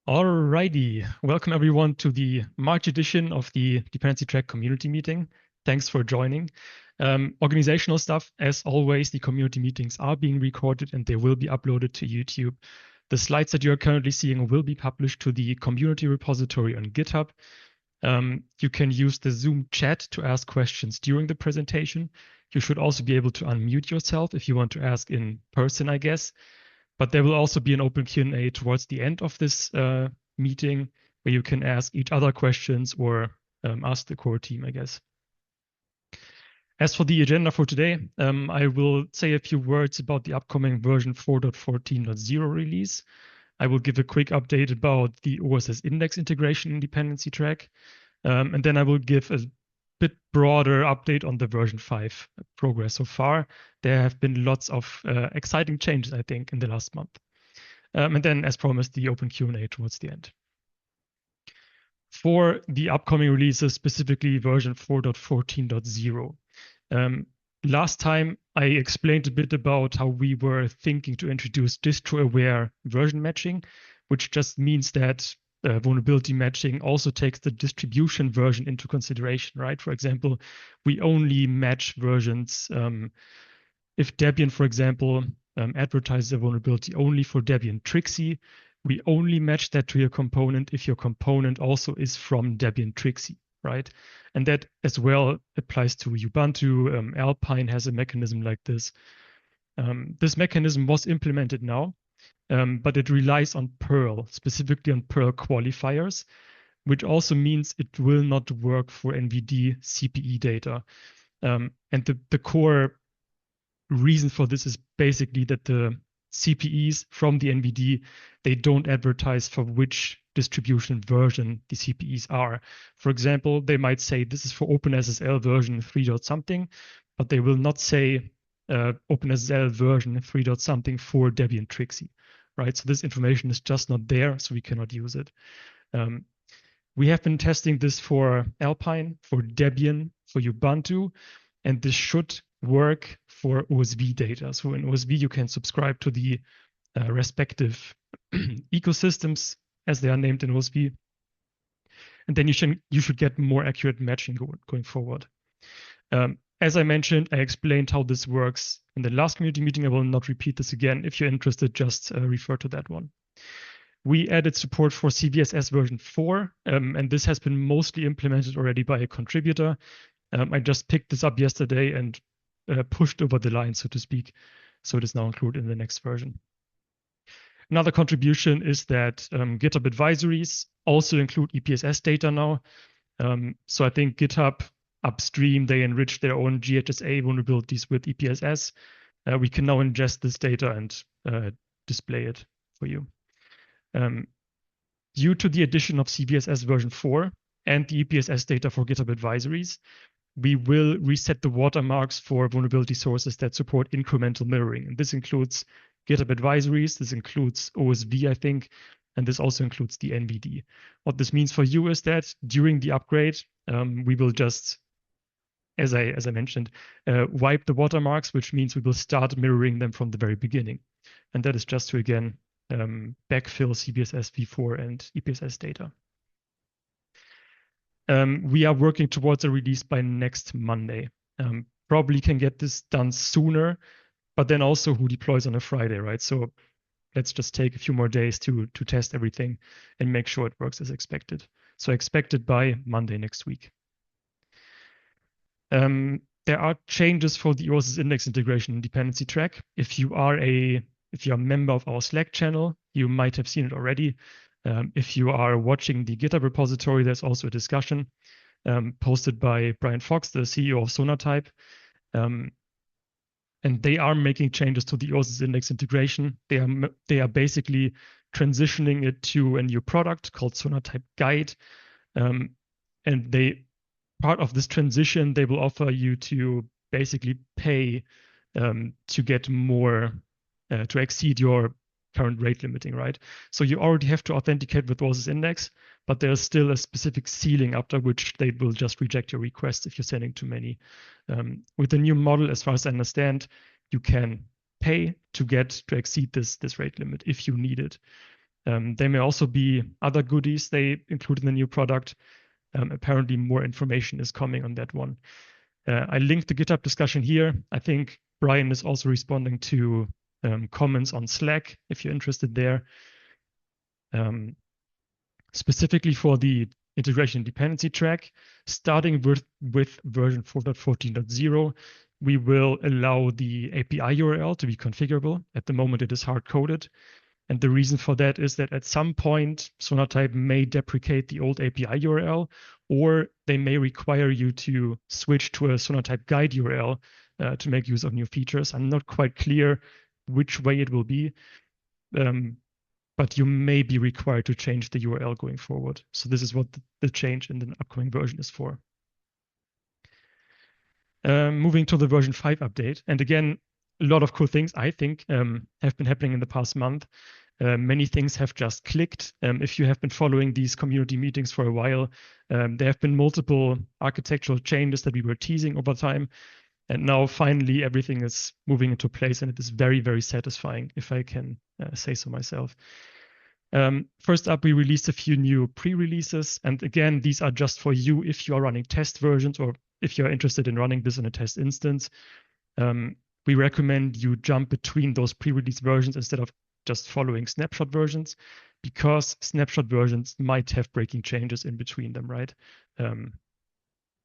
Alrighty, welcome everyone to the March edition of the Dependency-Track community meeting. Thanks for joining. Organizational stuff, as always, the community meetings are being recorded and they will be uploaded to YouTube. The slides that you are currently seeing will be published to the community repository on GitHub. You can use the Zoom chat to ask questions during the presentation. You should also be able to unmute yourself if you want to ask in person, I guess. But there will also be an open Q&A towards the end of this meeting where you can ask each other questions or ask the core team, I guess. As for the agenda for today, I will say a few words about the upcoming version 4.14.0 release. I will give a quick update about the OSS index integration in Dependency-Track. And then I will give a bit broader update on the version 5 progress so far. There have been lots of exciting changes, I think, in the last month. And then, as promised, the open Q&A towards the end. For the upcoming releases, specifically version 4.14.0. Last time, I explained a bit about how we were thinking to introduce distro-aware version matching, which just means that vulnerability matching also takes the distribution version into consideration, right? For example, we only match versions if Debian, for example, advertises a vulnerability only for Debian Trixie, we only match that to your component if your component also is from Debian Trixie, right? And that as well applies to Ubuntu. Alpine has a mechanism like this. This mechanism was implemented now, but it relies on Perl, specifically on Perl qualifiers, which also means it will not work for NVD CPE data. And the core reason for this is basically that the CPEs from the NVD, they don't advertise for which distribution version the CPEs are. For example, they might say this is for OpenSSL version 3. something, but they will not say OpenSSL version 3. something for Debian Trixie. Right, so this information is just not there, so we cannot use it. We have been testing this for Alpine, for Debian, for Ubuntu, and this should work for OSV data. So in OSV, you can subscribe to the respective ecosystems as they are named in OSV, and then you should get more accurate matching going forward. As I mentioned, I explained how this works in the last community meeting. I will not repeat this again. If you're interested, just refer to that one. We added support for CVSS version 4, and this has been mostly implemented already by a contributor. I just picked this up yesterday and pushed over the line, so to speak. So it is now included in the next version. Another contribution is that GitHub advisories also include EPSS data now. So I think GitHub upstream, they enrich their own GHSA vulnerabilities with EPSS. We can now ingest this data and display it for you. Due to the addition of CVSS version 4 and the EPSS data for GitHub advisories, we will reset the watermarks for vulnerability sources that support incremental mirroring. And this includes GitHub advisories, this includes OSV, I think, and this also includes the NVD. What this means for you is that during the upgrade, we will just, as I mentioned, wipe the watermarks, which means we will start mirroring them from the very beginning. And that is just to, again, backfill CVSS v4 and EPSS data. We are working towards a release by next Monday. Probably can get this done sooner, but then also who deploys on a Friday, right? So let's just take a few more days to test everything and make sure it works as expected. So expect it by Monday next week. There are changes for the OSS index integration in Dependency-Track. If you are a member of our Slack channel, you might have seen it already. If you are watching the GitHub repository, there's also a discussion posted by Brian Fox, the CEO of Sonatype. And they are making changes to the OSS index integration. They are basically transitioning it to a new product called Sonatype Guide. And part of this transition, they will offer you to basically pay to get more, to exceed your current rate limiting, right? So you already have to authenticate with OSS index, but there's still a specific ceiling after which they will just reject your request if you're sending too many. With the new model, as far as I understand, you can pay to exceed this rate limit if you need it. There may also be other goodies they include in the new product. Apparently more information is coming on that one. I linked the GitHub discussion here. I think Brian is also responding to comments on Slack if you're interested there. Specifically for the integration dependency track, starting with version 4.14.0, we will allow the API URL to be configurable. At the moment, it is hard-coded. And the reason for that is that at some point, Sonatype may deprecate the old API URL, or they may require you to switch to a Sonatype guide URL to make use of new features. I'm not quite clear which way it will be, but you may be required to change the URL going forward. So this is what the change in the upcoming version is for. Moving to the version 5 update. And again, a lot of cool things, I think, have been happening in the past month. Many things have just clicked. If you have been following these community meetings for a while, there have been multiple architectural changes that we were teasing over time. And now finally, everything is moving into place, and it is very, very satisfying, if I can say so myself. First up, we released a few new pre-releases. And again, these are just for you if you are running test versions or if you're interested in running this in a test instance. We recommend you jump between those pre-release versions instead of just following snapshot versions, because snapshot versions might have breaking changes in between them, right?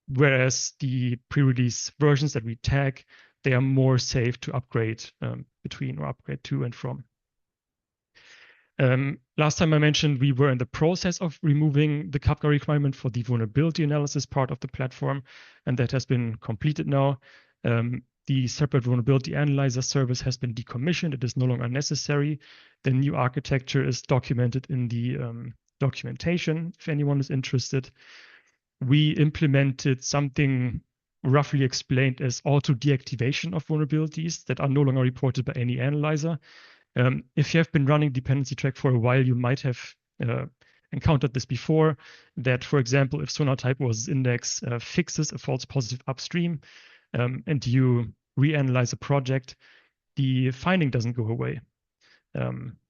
Whereas the pre-release versions that we tag, they are more safe to upgrade between or upgrade to and from. Last time I mentioned we were in the process of removing the Kafka requirement for the vulnerability analysis part of the platform, and that has been completed now. The separate vulnerability analyzer service has been decommissioned. It is no longer necessary. The new architecture is documented in the documentation, if anyone is interested. We implemented something roughly explained as auto deactivation of vulnerabilities that are no longer reported by any analyzer. If you have been running Dependency-Track for a while, you might have encountered this before, that, for example, if Sonatype was index fixes a false positive upstream and you reanalyze a project, the finding doesn't go away.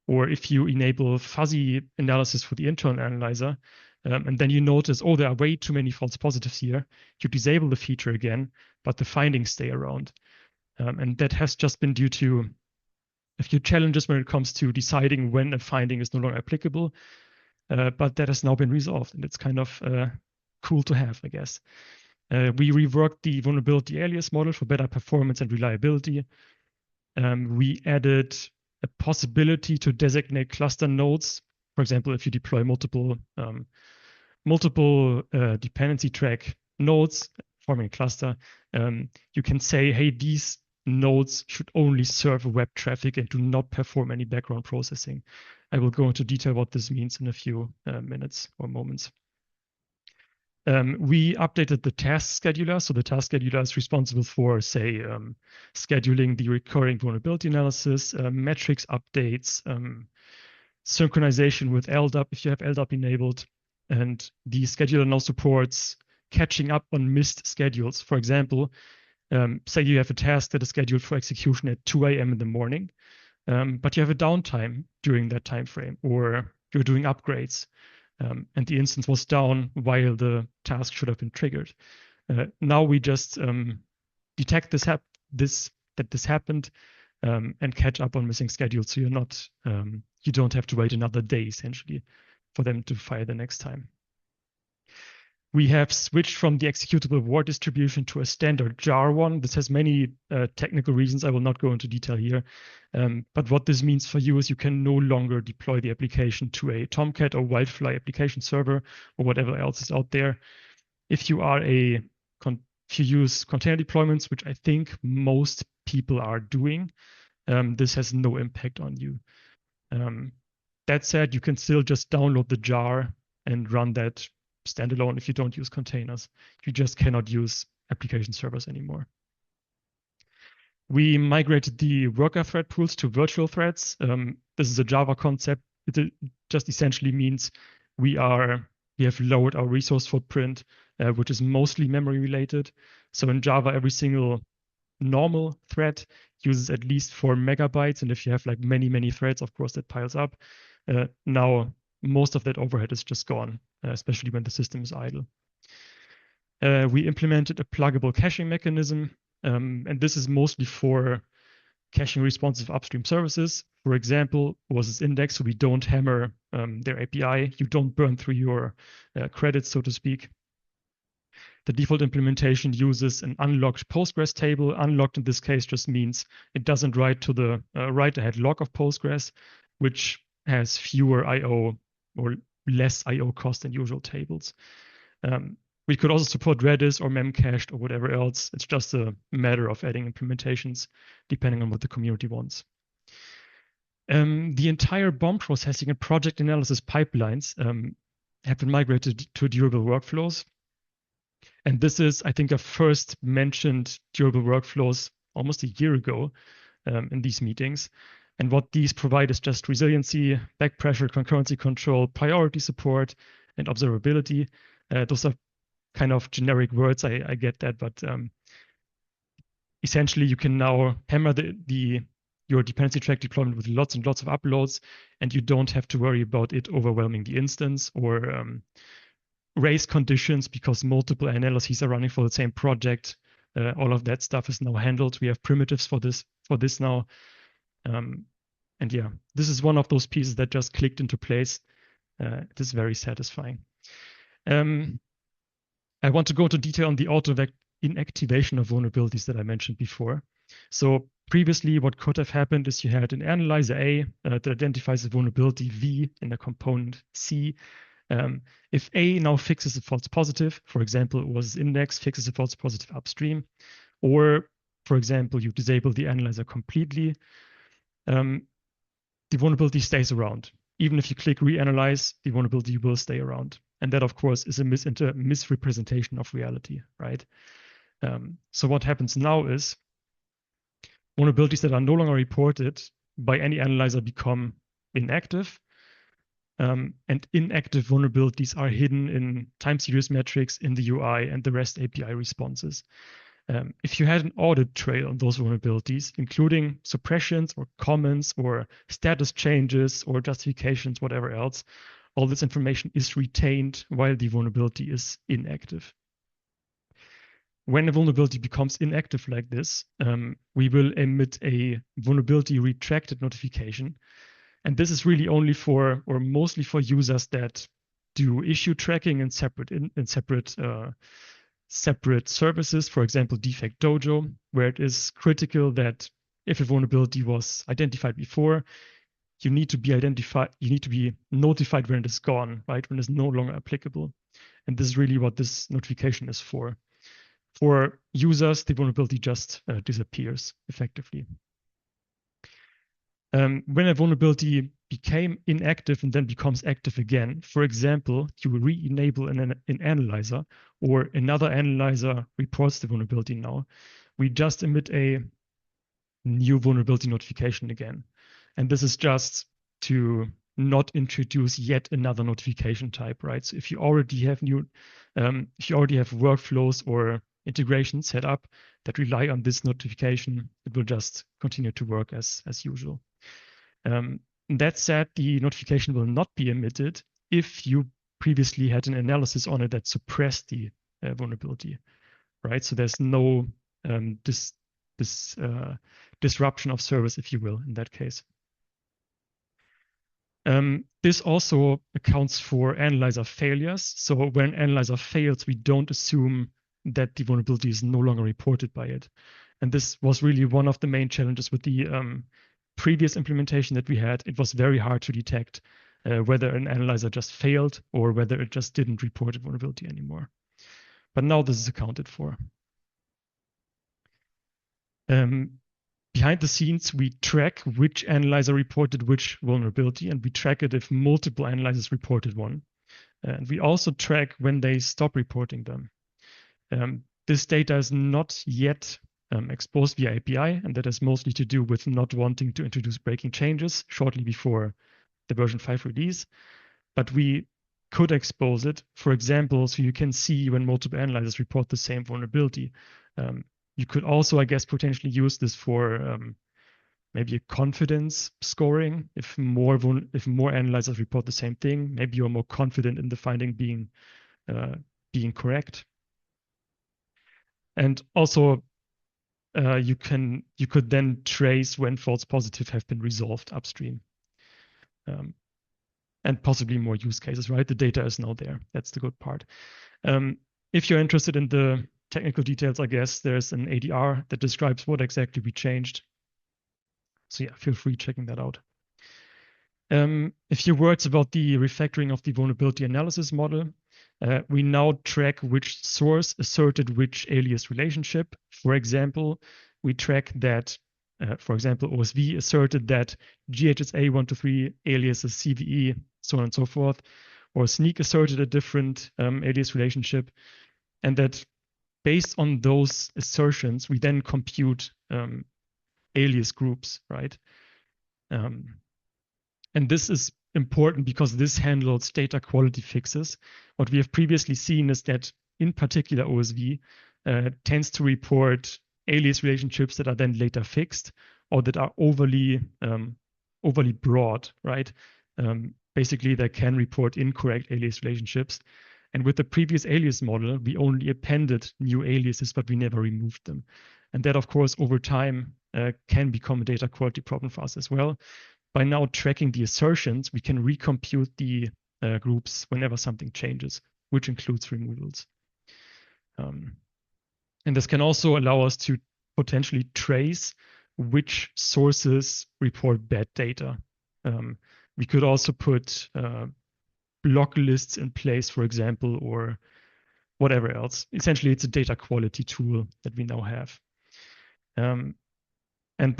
Or if you enable fuzzy analysis for the internal analyzer, and then you notice, oh, there are way too many false positives here, you disable the feature again, but the findings stay around. And that has just been due to a few challenges when it comes to deciding when a finding is no longer applicable, but that has now been resolved, and it's kind of cool to have, I guess. We reworked the vulnerability alias model for better performance and reliability. We added a possibility to designate cluster nodes. For example, if you deploy multiple dependency track nodes forming a cluster, you can say, hey, these nodes should only serve web traffic and do not perform any background processing. I will go into detail what this means in a few minutes or moments. We updated the task scheduler. So the task scheduler is responsible for, say, scheduling the recurring vulnerability analysis, metrics updates, synchronization with LDAP if you have LDAP enabled. And the scheduler now supports catching up on missed schedules. For example, say you have a task that is scheduled for execution at 2 a.m. in the morning, but you have a downtime during that time frame, or you're doing upgrades. And the instance was down while the task should have been triggered. Now we just detect that this happened and catch up on missing schedules, so you don't have to wait another day essentially for them to fire the next time. We have switched from the executable war distribution to a standard jar one. This has many technical reasons. I will not go into detail here. But what this means for you is you can no longer deploy the application to a Tomcat or Wildfly application server or whatever else is out there. If you use container deployments, which I think most people are doing, this has no impact on you. That said, you can still just download the jar and run that standalone if you don't use containers. You just cannot use application servers anymore. We migrated the worker thread pools to virtual threads. This is a Java concept. It just essentially means we have lowered our resource footprint, which is mostly memory related. So in Java, every single normal thread uses at least 4 megabytes. And if you have like many threads, of course, that piles up. Now, most of that overhead is just gone, especially when the system is idle. We implemented a pluggable caching mechanism. And this is mostly for caching responsive upstream services. For example, owasp index, so we don't hammer their API. You don't burn through your credits, so to speak. The default implementation uses an unlocked Postgres table. Unlocked in this case just means it doesn't write to the write-ahead log of Postgres, which has fewer I/O or less I/O cost than usual tables. We could also support Redis or memcached or whatever else. It's just a matter of adding implementations depending on what the community wants. The entire BOM processing and project analysis pipelines have been migrated to durable workflows. And this is, I think, I first mentioned durable workflows almost a year ago in these meetings. And what these provide is just resiliency, back pressure, concurrency control, priority support, and observability. Those are kind of generic words, I get that, but essentially you can now hammer your dependency track deployment with lots and lots of uploads, and you don't have to worry about it overwhelming the instance or race conditions because multiple analyses are running for the same project. All of that stuff is now handled. We have primitives for this now. And yeah, this is one of those pieces that just clicked into place. It is very satisfying. I want to go into detail on the auto inactivation of vulnerabilities that I mentioned before. So previously, what could have happened is you had an analyzer A that identifies a vulnerability V in a component C. If A now fixes a false positive, for example, owasp index fixes a false positive upstream, or for example, you disable the analyzer completely, the vulnerability stays around. Even if you click reanalyze, the vulnerability will stay around. And that, of course, is a misrepresentation of reality, right? So what happens now is vulnerabilities that are no longer reported by any analyzer become inactive. And inactive vulnerabilities are hidden in time series metrics in the UI and the REST API responses. If you had an audit trail on those vulnerabilities, including suppressions or comments or status changes or justifications, whatever else, all this information is retained while the vulnerability is inactive. When a vulnerability becomes inactive like this, we will emit a vulnerability retracted notification. And this is really only for, or mostly for users that do issue tracking in separate services, for example, Defect Dojo, where it is critical that if a vulnerability was identified before, you need to be notified when it is gone, right? When it's no longer applicable. And this is really what this notification is for. For users, the vulnerability just disappears effectively. When a vulnerability became inactive and then becomes active again, for example, you re-enable an analyzer or another analyzer reports the vulnerability now, we just emit a new vulnerability notification again. And this is just to not introduce yet another notification type, right? So if you already have workflows or integrations set up that rely on this notification, it will just continue to work as usual. That said, the notification will not be emitted if you previously had an analysis on it that suppressed the vulnerability, right? So there's no disruption of service, if you will, in that case. This also accounts for analyzer failures. So when analyzer fails, we don't assume that the vulnerability is no longer reported by it. And this was really one of the main challenges with the previous implementation that we had. It was very hard to detect whether an analyzer just failed or whether it just didn't report a vulnerability anymore. But now this is accounted for. Behind the scenes, we track which analyzer reported which vulnerability, and we track it if multiple analyzers reported one. And we also track when they stop reporting them. This data is not yet exposed via API, and that has mostly to do with not wanting to introduce breaking changes shortly before the version 5 release. But we could expose it, for example, so you can see when multiple analyzers report the same vulnerability. You could also, I guess, potentially use this for maybe a confidence scoring. If more analyzers report the same thing, maybe you're more confident in the finding being correct. And also, you could then trace when false positive have been resolved upstream, and possibly more use cases. Right, the data is now there. That's the good part. If you're interested in the technical details, I guess there's an ADR that describes what exactly we changed. So yeah, feel free checking that out. A few words about the refactoring of the vulnerability analysis model. We now track which source asserted which alias relationship. For example, we track that, for example, OSV asserted that GHSA123 alias is CVE, so on and so forth, or Sneak asserted a different alias relationship, and that based on those assertions, we then compute alias groups, right? And this is important because this handles data quality fixes. What we have previously seen is that, in particular, OSV tends to report alias relationships that are then later fixed or that are overly broad, right? Basically, they can report incorrect alias relationships. And with the previous alias model, we only appended new aliases, but we never removed them. And that, of course, over time can become a data quality problem for us as well. By now tracking the assertions, we can recompute the groups whenever something changes, which includes removals. And this can also allow us to potentially trace which sources report bad data. We could also put block lists in place, for example, or whatever else. Essentially, it's a data quality tool that we now have. And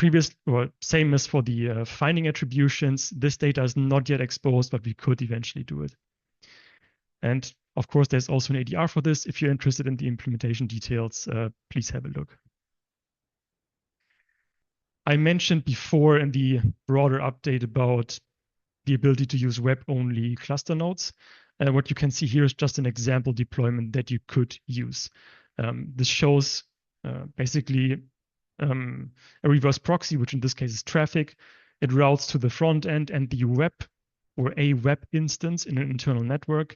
same as for the finding attributions, this data is not yet exposed, but we could eventually do it. And of course, there's also an ADR for this. If you're interested in the implementation details, please have a look. I mentioned before in the broader update about the ability to use web-only cluster nodes. What you can see here is just an example deployment that you could use. This shows basically a reverse proxy, which in this case is traffic. It routes to the front end and the web or a web instance in an internal network.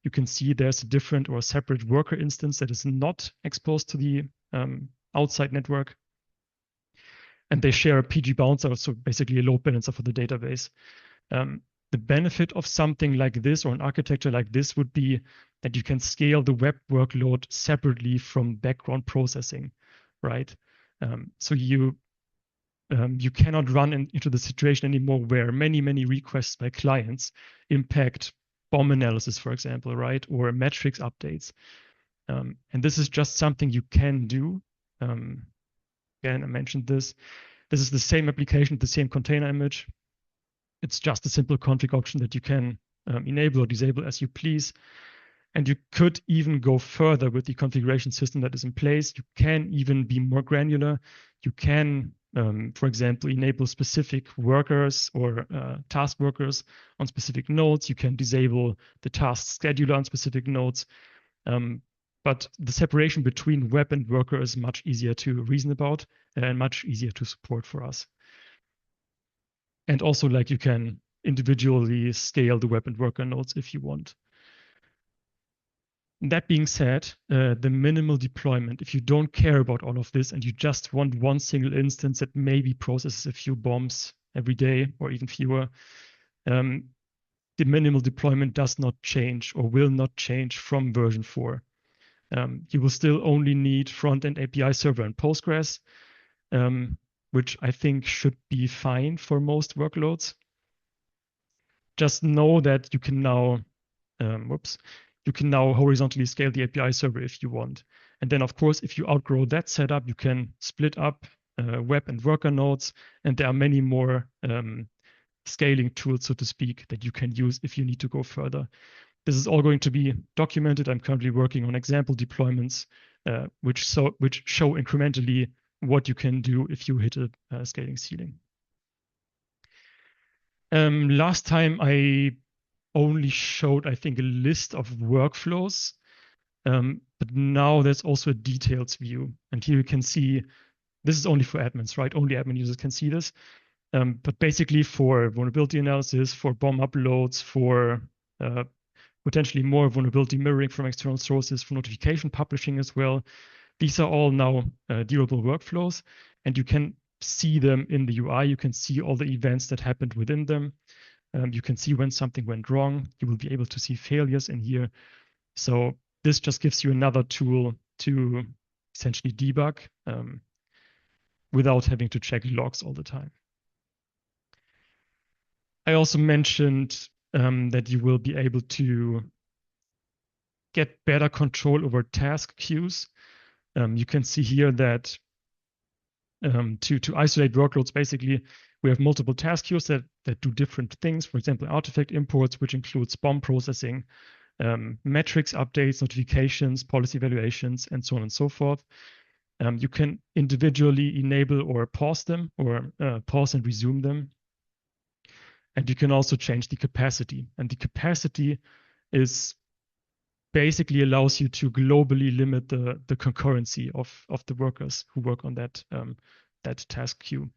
You can see there's a different or a separate worker instance that is not exposed to the outside network. And they share a PG bouncer, so basically a load balancer for the database. The benefit of something like this or an architecture like this would be that you can scale the web workload separately from background processing, right? So you cannot run into the situation anymore where many requests by clients impact BOM analysis, for example, right? Or metrics updates. And this is just something you can do. Again, I mentioned this. This is the same application, the same container image. It's just a simple config option that you can enable or disable as you please. And you could even go further with the configuration system that is in place. You can even be more granular. You can, for example, enable specific workers or task workers on specific nodes. You can disable the task scheduler on specific nodes. But the separation between web and worker is much easier to reason about and much easier to support for us. And also, like, you can individually scale the web and worker nodes if you want. That being said, the minimal deployment, if you don't care about all of this and you just want one single instance that maybe processes a few bombs every day or even fewer, the minimal deployment does not change or will not change from version 4. You will still only need front-end API server and Postgres, which I think should be fine for most workloads. Just know that you can now, you can now horizontally scale the API server if you want. And then, of course, if you outgrow that setup, you can split up web and worker nodes, and there are many more scaling tools, so to speak, that you can use if you need to go further. This is all going to be documented. I'm currently working on example deployments, which show incrementally what you can do if you hit a scaling ceiling. Last time I only showed, I think, a list of workflows. But now there's also a details view. And here you can see, this is only for admins, right? Only admin users can see this. But basically for vulnerability analysis, for bomb uploads, for potentially more vulnerability mirroring from external sources, for notification publishing as well. These are all now durable workflows, and you can see them in the UI. You can see all the events that happened within them. You can see when something went wrong. You will be able to see failures in here. So this just gives you another tool to essentially debug without having to check logs all the time. I also mentioned that you will be able to get better control over task queues. You can see here that to isolate workloads, basically, we have multiple task queues that do different things. For example, artifact imports, which includes bomb processing, metrics updates, notifications, policy evaluations, and so on and so forth. You can individually enable or pause them, or pause and resume them. And you can also change the capacity. And the capacity is basically allows you to globally limit the concurrency of the workers who work on that task queue.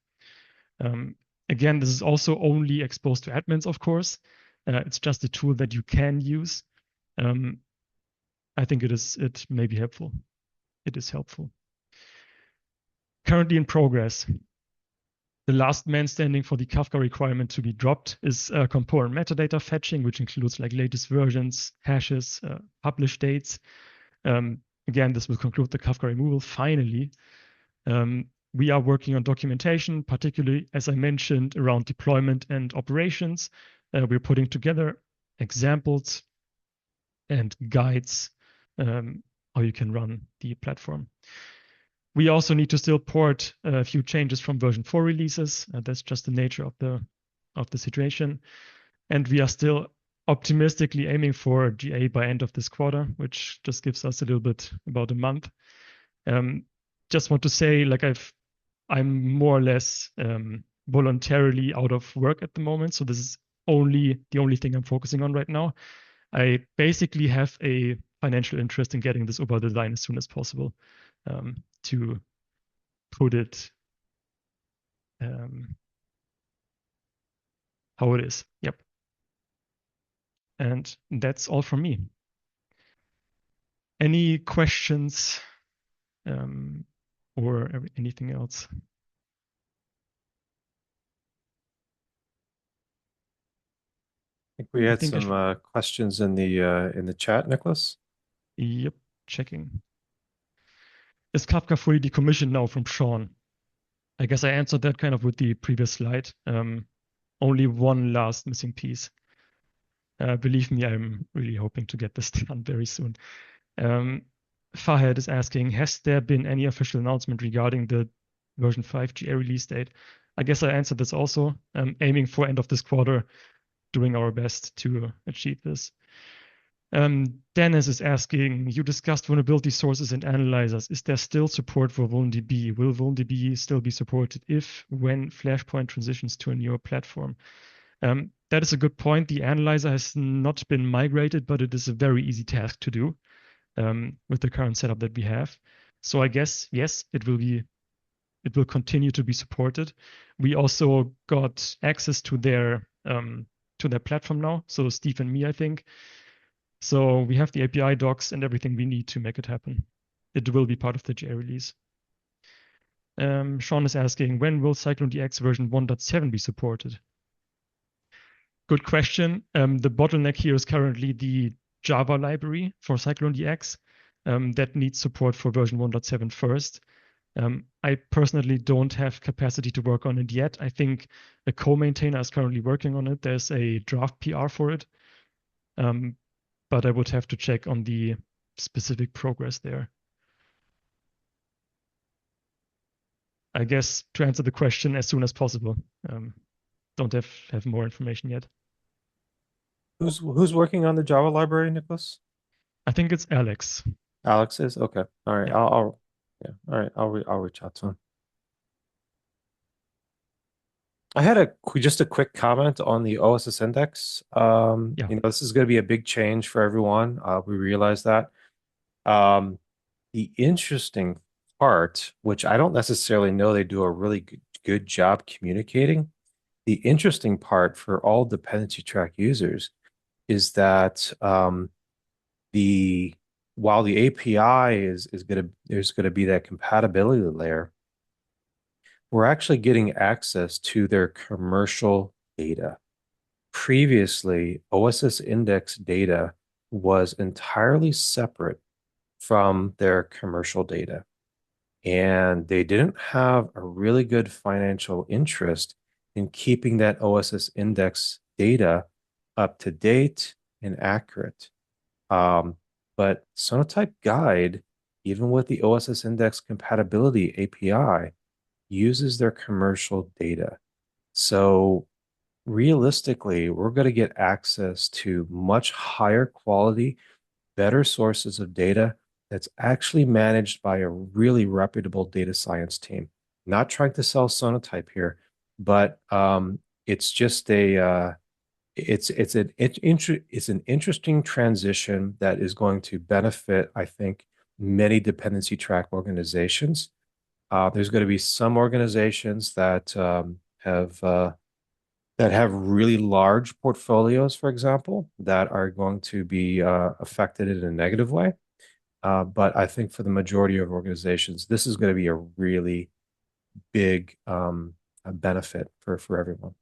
Again, this is also only exposed to admins, of course. It's just a tool that you can use. I think it may be helpful. It is helpful. Currently in progress. The last man standing for the Kafka requirement to be dropped is component metadata fetching, which includes like latest versions, hashes, publish dates. Again, this will conclude the Kafka removal finally. We are working on documentation, particularly, as I mentioned, around deployment and operations. We're putting together examples and guides how you can run the platform. We also need to still port a few changes from version 4 releases. That's just the nature of the situation. And we are still optimistically aiming for GA by end of this quarter, which just gives us a little bit about a month. Just want to say, like I'm more or less voluntarily out of work at the moment. So this is the only thing I'm focusing on right now. I basically have a financial interest in getting this over the line as soon as possible. To put it how it is. Yep. And that's all from me. Any questions or anything else? I think we had some questions in the chat, Nicholas. Yep, checking. Is Kafka fully decommissioned now from Sean? I guess I answered that kind of with the previous slide. Only one last missing piece. Believe me, I'm really hoping to get this done very soon. Fahed is asking, has there been any official announcement regarding the version 5 GA release date? I guess I answered this also. Aiming for end of this quarter, doing our best to achieve this. Dennis is asking, you discussed vulnerability sources and analyzers. Is there still support for vulndb? Will vulndb still be supported when Flashpoint transitions to a newer platform? That is a good point. The analyzer has not been migrated, but it is a very easy task to do with the current setup that we have. So I guess, yes, it will continue to be supported. We also got access to their platform now. So Steve and me, I think. So we have the API docs and everything we need to make it happen. It will be part of the GA release. Sean is asking, when will CycloneDX version 1.7 be supported? Good question. The bottleneck here is currently the Java library for CycloneDX that needs support for version 1.7 first. I personally don't have capacity to work on it yet. I think a co-maintainer is currently working on it. There's a draft PR for it. But I would have to check on the specific progress there. I guess to answer the question as soon as possible. Don't have more information yet. Who's working on the Java library, Nicholas? I think it's Alex. Alex is? Okay. All right. Yeah. All right. I'll reach out to him. I had just a quick comment on the OSS index. Yeah. This is going to be a big change for everyone. We realize that. Um, the interesting part, which I don't necessarily know they do a really good job communicating, the interesting part for all dependency track users is that the while the API is gonna there's gonna be that compatibility layer, we're actually getting access to their commercial data. Previously, OSS index data was entirely separate from their commercial data, and they didn't have a really good financial interest in keeping that OSS index data up to date and accurate. Um, but Sonatype Guide, even with the OSS index compatibility API, uses their commercial data. So realistically, we're going to get access to much higher quality, better sources of data that's actually managed by a really reputable data science team. Not trying to sell Sonatype here, but it's just a it's an interesting transition that is going to benefit, I think, many dependency track organizations. There's going to be some organizations that have really large portfolios, for example, that are going to be affected in a negative way. But I think for the majority of organizations, this is going to be a really big a benefit for everyone.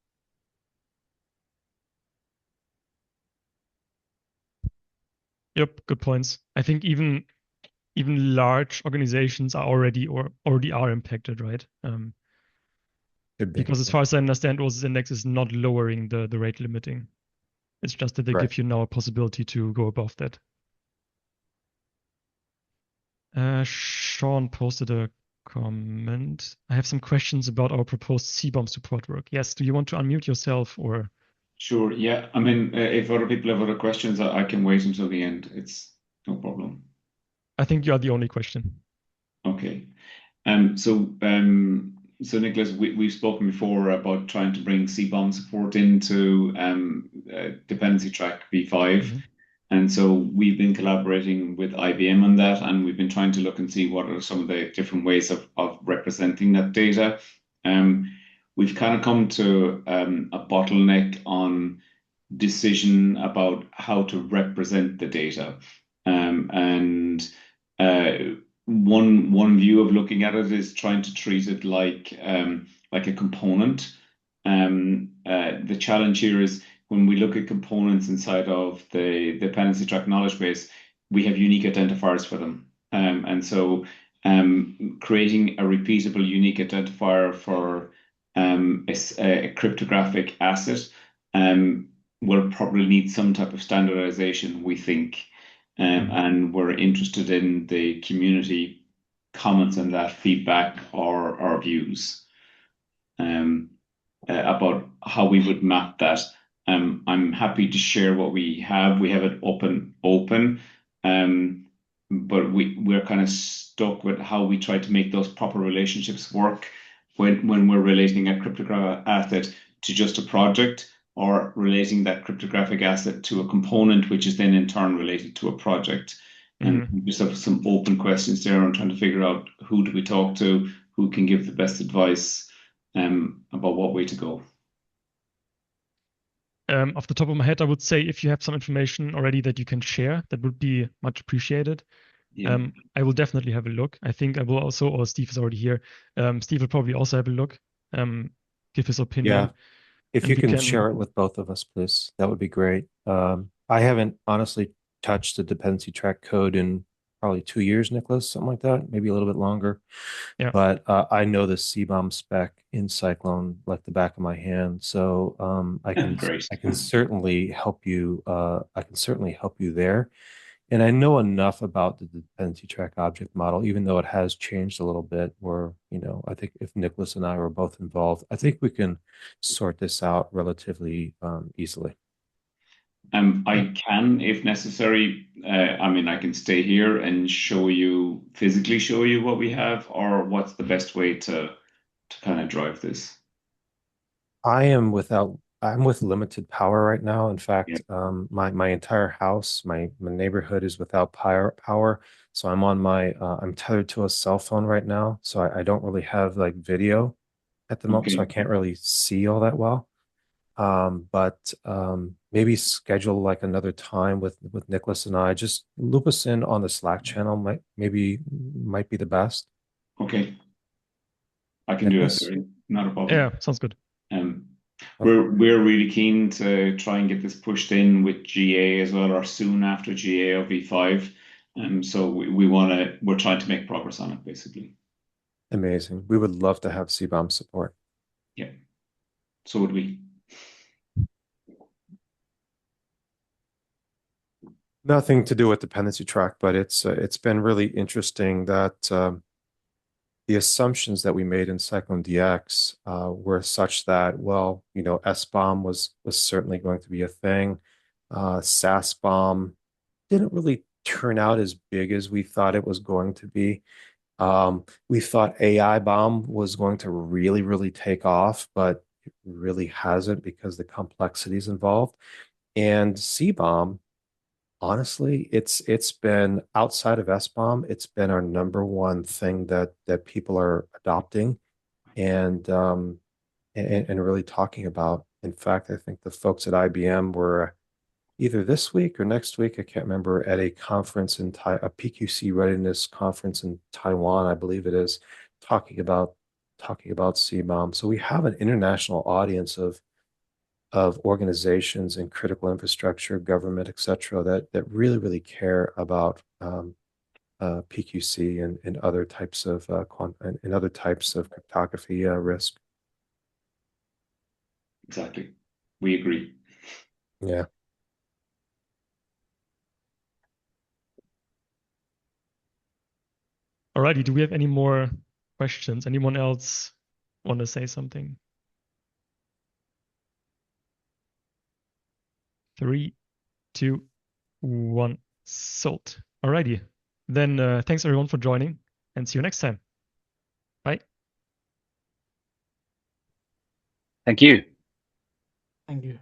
Yep, good points. I think even large organizations are already are impacted, right? Could be. Because as Yeah. far as I understand, OSS index is not lowering the rate limiting. It's just that they Right. give you now a possibility to go above that. Sean posted a comment. I have some questions about our proposed CBOM support work. Yes, do you want to unmute yourself or? Sure. Yeah. I mean, if other people have other questions, I can wait until the end. It's no problem. I think you are the only question. Okay. So Nicholas, we've spoken before about trying to bring CBOM support into Dependency-Track V5. Mm-hmm. And so we've been collaborating with IBM on that, and we've been trying to look and see what are some of the different ways of representing that data. We've kind of come to a bottleneck on decision about how to represent the data. And one view of looking at it is trying to treat it like a component. The challenge here is when we look at components inside of the dependency track knowledge base, we have unique identifiers for them. And so creating a repeatable unique identifier for a cryptographic asset will probably need some type of standardization, we think. And we're interested in the community comments on that, feedback or views about how we would map that. I'm happy to share what we have. We have it open, but we're kind of stuck with how we try to make those proper relationships work when we're relating a cryptographic asset to just a project or relating that cryptographic asset to a component, which is then in turn related to a project. And we just have some open questions there on trying to figure out who do we talk to, who can give the best advice about what way to go. Off the top of my head, I would say if you have some information already that you can share, that would be much appreciated. Yeah. I will definitely have a look. I think I will also, or Steve is already here. Steve will probably also have a look, give his opinion. Yeah. If And you we can share it with both of us, please, that would be great. I haven't honestly touched the dependency track code in probably 2 years, Nicholas, something like that, maybe a little bit longer. Yeah. But I know the CBOM spec in Cyclone like the back of my hand, so Great. I can certainly help you. I can certainly help you there. And I know enough about the dependency track object model, even though it has changed a little bit, where, I think if Nicholas and I were both involved, I think we can sort this out relatively easily. I can, if necessary. I mean, I can stay here and physically show you what we have, or what's the best way to kind of drive this. I am without I'm with limited power right now. In fact, my entire house, my neighborhood is without power. So I'm on I'm tethered to a cell phone right now. So I don't really have like video at the moment, so I can't really see all that well. But maybe schedule like another time with Nicholas and I. Just loop us in on the Slack channel. Might be the best. Okay. I can do it. Not a problem. Yeah, sounds good. We're really keen to try and get this pushed in with GA as well, or soon after GA of V5. So we're trying to make progress on it, basically. Amazing. We would love to have CBOM support. Yeah. So would we. Nothing to do with Dependency-Track, but it's been really interesting that the assumptions that we made in Cyclone DX were such that, well, SBOM was certainly going to be a thing. SASBOM didn't really turn out as big as we thought it was going to be. We thought AI bomb was going to really, really take off, but it really hasn't because the complexities involved. And CBOM, honestly, it's been outside of SBOM, it's been our number one thing that people are adopting and really talking about. In fact, I think the folks at IBM were either this week or next week, I can't remember, at a conference a PQC readiness conference in Taiwan, I believe it is, talking about CBOM. So we have an international audience of organizations and critical infrastructure, government, et cetera, that really, really care about PQC and other types of cryptography risk. Exactly. We agree. Yeah. Alrighty, do we have any more questions? Anyone else want to say something? 3, 2, 1, sold. Alrighty. Then thanks everyone for joining and see you next time. Bye. Thank you. Thank you.